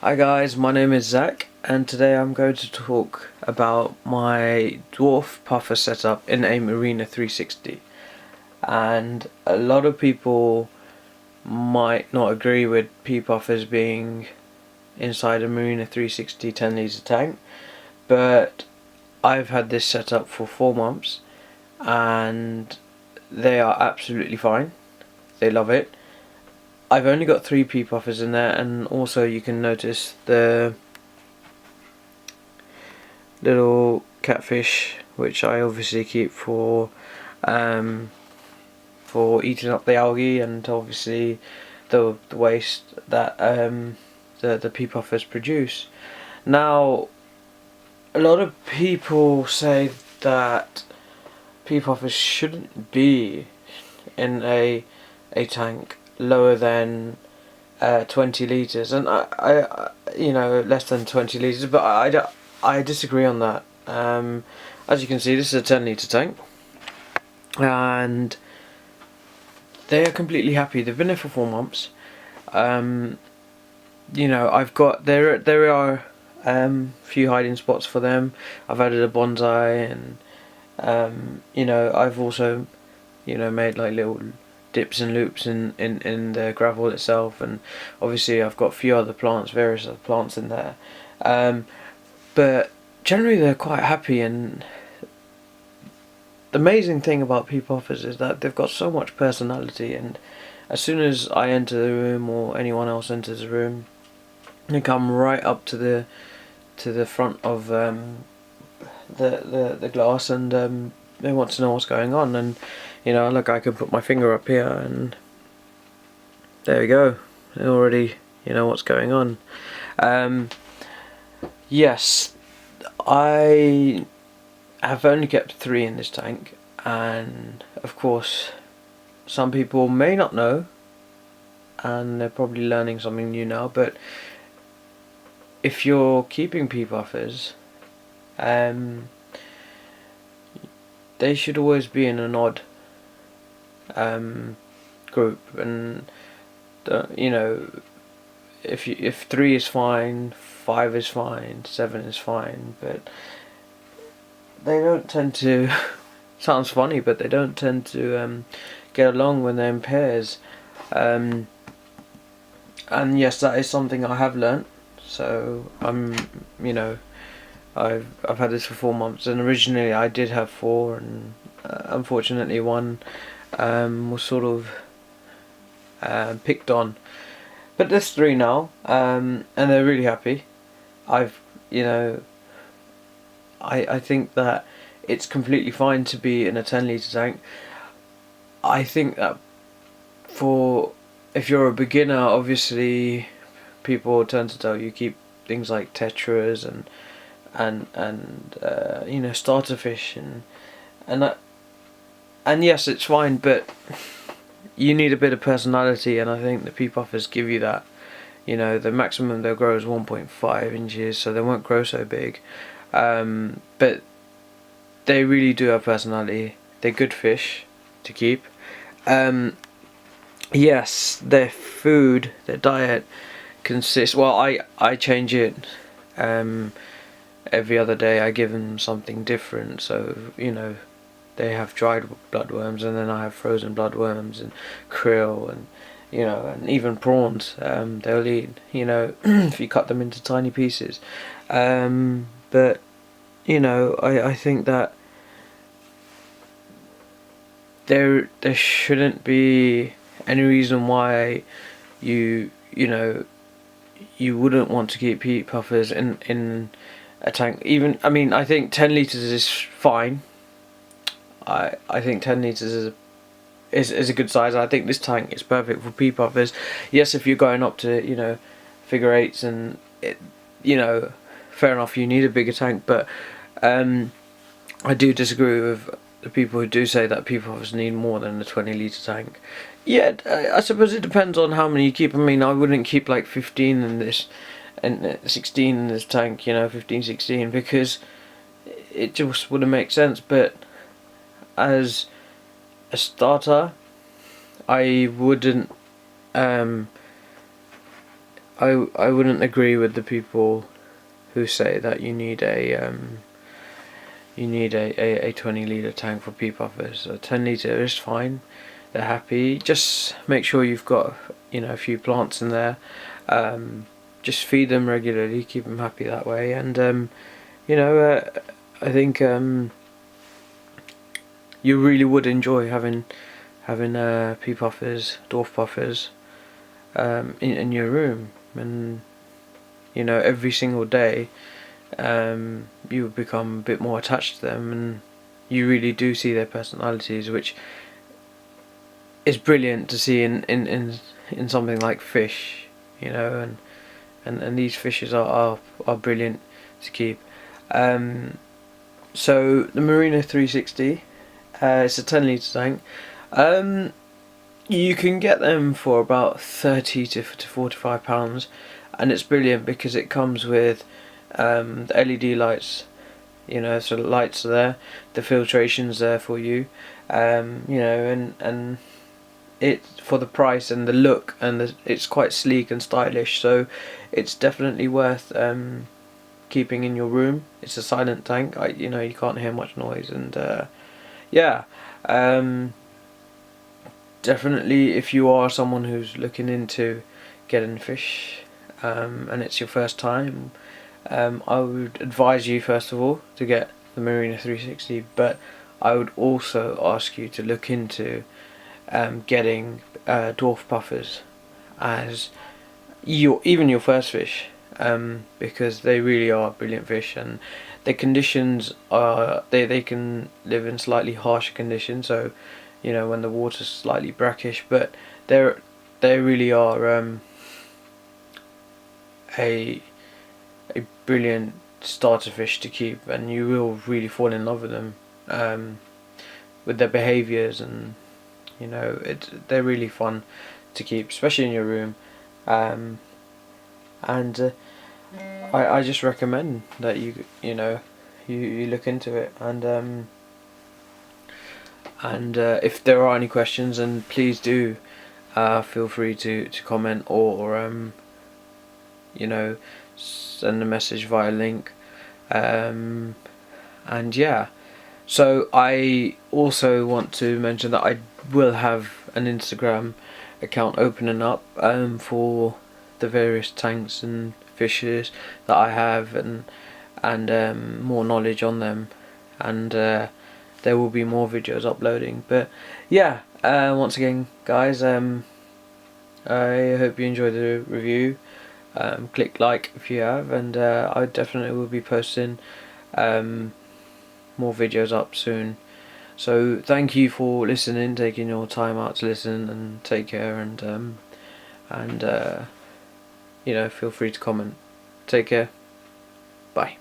Hi guys, my name is Zach and today I'm going to talk about my Dwarf puffer setup in a Marina 360. And a lot of people might not agree with pea puffers being inside a Marina 360 10 litre tank, but I've had this setup for 4 months and they are absolutely fine. They love it. I've only got 3 pea puffers in there, and also you can notice the little catfish, which I obviously keep um, for eating up the algae, and obviously the waste that the pea puffers produce. Now, a lot of people say that pea puffers shouldn't be in a tank lower than 20 litres, and less than 20 litres, but I disagree on that. As you can see, this is a 10 litre tank, and they are completely happy. They've been there for 4 months. I've got there are few hiding spots for them. I've added a bonsai, and I've also made like little dips and loops in the gravel itself, and obviously I've got a few other plants, various other plants in there, but generally they're quite happy. And the amazing thing about pea puffers is that they've got so much personality, and as soon as I enter the room or anyone else enters the room, they come right up to the front of the glass, and they want to know what's going on. And look, I can put my finger up here and there we go. They already what's going on. Yes, I have only kept 3 in this tank, and of course some people may not know, and they're probably learning something new now, but if you're keeping pea puffers, they should always be in an odd group. And if 3 is fine, 5 is fine, 7 is fine, but they don't tend to sounds funny, but they don't tend to get along when they're in pairs. And yes, that is something I have learnt. So I've had this for 4 months, and originally I did have 4, and unfortunately one was sort of picked on. But there's 3 now, and they're really happy. I think that it's completely fine to be in a 10 litre tank. I think that if you're a beginner, obviously people tend to tell you keep things like tetras and starter fish, and yes, it's fine, but you need a bit of personality, and I think the pea puffers give you that. The maximum they'll grow is 1.5 inches, so they won't grow so big, but they really do have personality. They're good fish to keep. Yes, their food, their diet consists, well, I change it every other day. I give them something different, so they have dried bloodworms, and then I have frozen bloodworms and krill, and and even prawns. They'll eat, if you cut them into tiny pieces. But I think that there shouldn't be any reason why you wouldn't want to keep pea puffers in a tank. Even, I mean, I think 10 litres is fine. I think 10 litres is a good size. I think this tank is perfect for pea puffers. Yes, if you're going up to figure 8s, and fair enough, you need a bigger tank, but I do disagree with the people who do say that pea puffers need more than a 20 litre tank. Yeah, I suppose it depends on how many you keep. I mean, I wouldn't keep like 15 in this, and 16 in this tank, 15, 16, because it just wouldn't make sense. But as a starter, I wouldn't I wouldn't agree with the people who say that you need a 20 litre tank for pea puffers. A 10 litre is fine. They're happy. Just make sure you've got, you know, a few plants in there. Just feed them regularly, keep them happy that way, and you know, I think you really would enjoy having pea puffers, dwarf puffers, in your room, and you know, every single day, you become a bit more attached to them, and you really do see their personalities, which is brilliant to see in something like fish, you know, and these fishes are brilliant to keep. So the Marina 360, it's a 10 litre tank. You can get them for about 30 to £45, and it's brilliant because it comes with the LED lights. You know, so the lights are there, the filtration's there for you. You know, and it, for the price and the look, and it's quite sleek and stylish, so it's definitely worth keeping in your room. It's a silent tank. You know, you can't hear much noise, and yeah, definitely if you are someone who's looking into getting fish, and it's your first time, I would advise you first of all to get the Marina 360, but I would also ask you to look into getting dwarf puffers as even your first fish, because they really are brilliant fish, and the conditions are, they can live in slightly harsher conditions, so you know, when the water's slightly brackish, but they really are a brilliant starter fish to keep, and you will really fall in love with them, with their behaviours, and you know, they're really fun to keep, especially in your room, and I just recommend that you know, you look into it, and if there are any questions, then please do feel free to comment, or you know, send a message via link, and yeah. So I also want to mention that I will have an Instagram account opening up for the various tanks and fishes that I have, and more knowledge on them, and there will be more videos uploading. But yeah, once again guys, I hope you enjoyed the review. Click like if you have, and I definitely will be posting more videos up soon. So thank you for listening, taking your time out to listen, and take care, and you know, feel free to comment. Take care. Bye.